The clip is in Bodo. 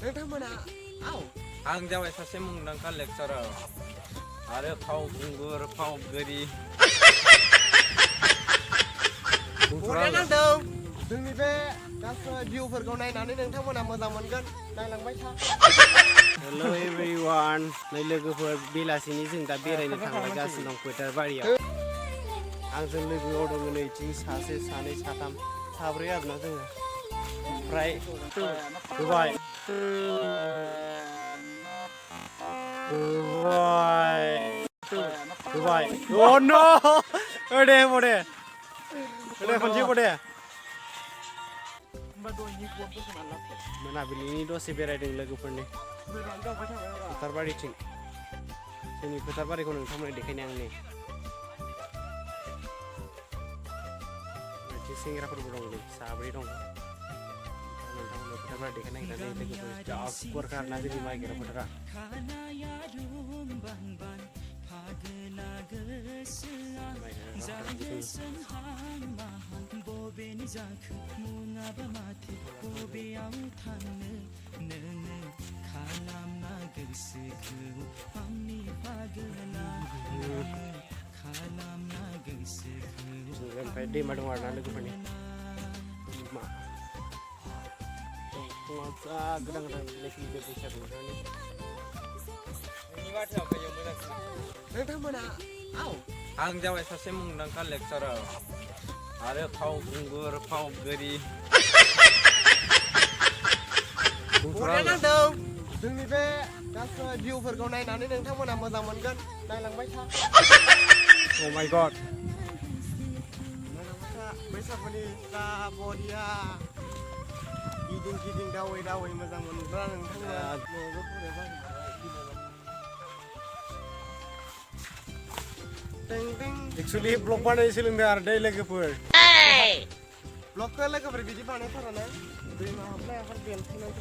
नोंथांमोना आं जाबाय सासे मुंदांखा लेक्चारार आरो फावखुंगुर फावगिरि नांदों जोंनि बे गासै भिउफोरखौ नायनानै नोंथांमोना मोजां मोनगोन नायलांबाय था हेलो एभरिवान नै लोगोफोर बेलासिनि जों दा बेरायनो थांगासिनो दं फोथार बारियाव आंजों लोगोआव दङ नैथिं सासे सानै साथाम साब्रै आरोना जोङो ओमफ्राय होबाय अ नो दे बदे खनसे बदे मोनाबिलिनि दसे बेरायदों लोगोफोरनि फोथार बारिथिं जोंनि फोथार बारिखौ नोंथांमोननो देखायनो आंनि मोनसे सेंग्राफोरबो दं नै साब्रै दं नोंथांमोननो फोथार बारि देखायनो नागिरनानै लोगोफोर जागुवार खारना जोंनि माइ गायग्रा फोथारा ओमफ्राय दैमा दं आरोना लोगोफोरनि दैमा गोदान गोदान लेखि बैसागु नोंथांमोना आं जाबाय सासे मुंदांखा लेक्चारार आरो फावखुंगुर फावगिरि नांदों जोंनि बे गासै भिउफोरखौ नायनानै नोंथांमोना मोजां मोनगोन नायलांबाय था Oh my god बैसागुनि जा बरिया गिदिं गिदिं दावै दावै मोजां मोनग्रा नोंथांमोना एक्चुअली ब्लग बानायनो सोलोंदों आरो दै लोगोफोर ब्लगखौ लोगोफोर बिदि बानायथारा ना दैमा हाबनाय आखार बेलथायनाय